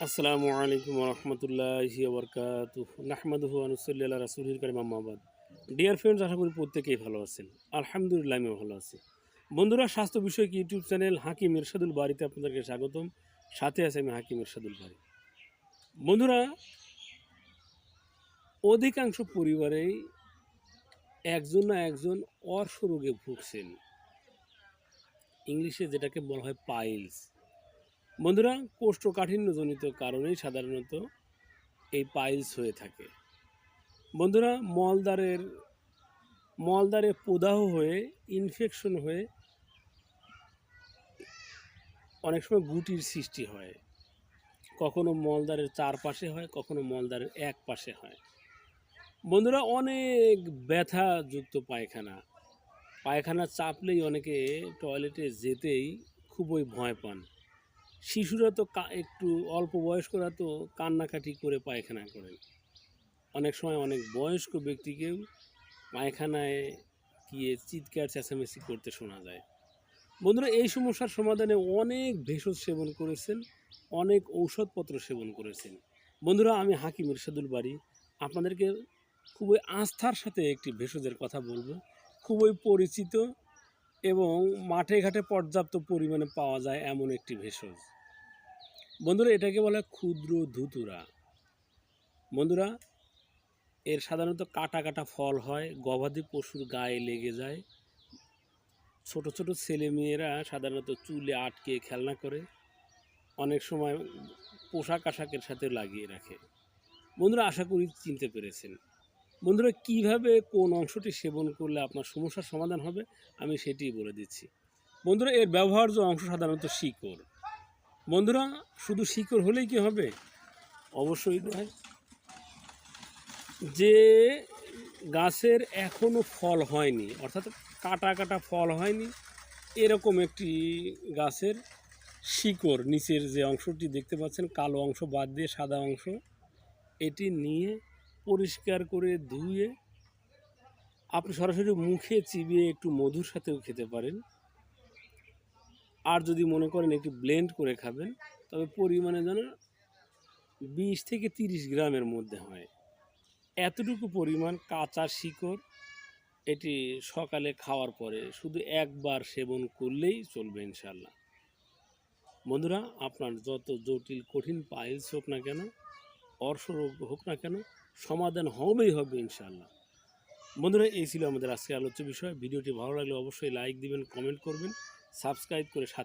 আসসালামু আলাইকুম রহমতুল্লাহি ওবরকাতুহ নাহমাদুহু ওয়া নুসাল্লি আলা রাসূলিল কারীম আম্মা বাদ। ডিয়ার ফ্রেন্ডস, আশা করি প্রত্যেকেই ভালো আছেন। আলহামদুলিল্লাহ আমিও ভালো আছি। বন্ধুরা, স্বাস্থ্য বিষয়ক ইউটিউব চ্যানেল হাকিম ইরশাদুল বারীতে আপনাদেরকে স্বাগতম। সাথে আছে আমি হাকিম ইরশাদুল বারী। বন্ধুরা, অধিকাংশ পরিবারেই একজন না একজন অর্শ রোগে ভুগছেন, ইংলিশে যেটাকে বলা হয় পাইলস। বন্ধুরা, কোষ্ঠকাঠিন্যজনিত কারণেই সাধারণত এই পাইলস হয়ে থাকে। বন্ধুরা, মলদ্বারে প্রদাহ হয়ে ইনফেকশন হয়ে অনেক সময় গুটির সৃষ্টি হয়। কখনো মলদ্বারের চারপাশে হয়, কখনো মলদ্বারের এক পাশে হয়। বন্ধুরা, অনেক ব্যথাযুক্ত পায়খানা চাপলেই অনেকে টয়লেটে যেতেই খুবই ভয় পান। শিশুরা তো একটু অল্প বয়স্করা তো কান্নাকাটি করে পায়খানা করেন। অনেক সময় অনেক বয়স্ক ব্যক্তিকেও পায়খানায় গিয়ে চিৎকার চেঁচামেচি করতে শোনা যায়। বন্ধুরা, এই সমস্যার সমাধানে অনেক ভেষজ সেবন করেছেন, অনেক ঔষধপত্র সেবন করেছেন। বন্ধুরা, আমি হাকিম ইরশাদুল বারী আপনাদেরকে খুবই আস্থার সাথে একটি ভেষজের কথা বলবো, খুবই পরিচিত এবং মাঠে ঘাটে পর্যাপ্ত পরিমাণে পাওয়া যায় এমন একটি ভেষজ। বন্ধুরা, এটাকে বলা হয় ক্ষুদ্র ধুতুরা। বন্ধুরা, এর সাধারণত কাটা কাটা ফল হয়, গবাদি পশুর গায়ে লেগে যায়। ছোট ছোট ছেলেমেয়েরা সাধারণত চুলে আটকে খেলনা করে, অনেক সময় পোশাক আশাকের সাথে লাগিয়ে রাখে। বন্ধুরা, আশা করি চিনতে পেরেছেন। বন্ধুরা, কিভাবে কোন অংশটি সেবন করলে আপনার সমস্যার সমাধান হবে আমি সেটিই বলে দিচ্ছি। বন্ধুরা, এর ব্যবহার্য অংশ সাধারণত শিকড়। বন্ধুরা, শুধু শিকড় হলেই কি হবে? অবশ্যই নয়। যে গাছের এখনও ফল হয়নি, অর্থাৎ কাটা কাটা ফল হয়নি, এরকম একটি গাছের শিকড়, নিচের যে অংশটি দেখতে পাচ্ছেন কালো অংশ বাদ দিয়ে সাদা অংশ, এটি নিয়ে পরিষ্কার করে ধুয়ে আপনি সরাসরি মুখে চিবিয়ে একটু মধুর সাথেও খেতে পারেন। আর যদি মনে করেন একটু ব্লেন্ড করে খাবেন, তবে পরিমাণে যেন 20 থেকে 30 গ্রামের মধ্যে হয়। এতটুকু পরিমাণ কাঁচা শিকড় এটি সকালে খাওয়ার পরে শুধু একবার সেবন করলেই চলবে ইনশাল্লাহ। বন্ধুরা, আপনার যত জটিল কঠিন পাইলস হোক না কেন, অর্শ রোগ হোক না কেন, সমাধান হবেই হবে ইনশাল্লাহ। বন্ধুরা, এই ছিল আমাদের আজকে আলোচ্য বিষয়। ভিডিওটি ভালো লাগলে অবশ্যই লাইক দিবেন, কমেন্ট করবেন, সাবস্ক্রাইব করে সাথে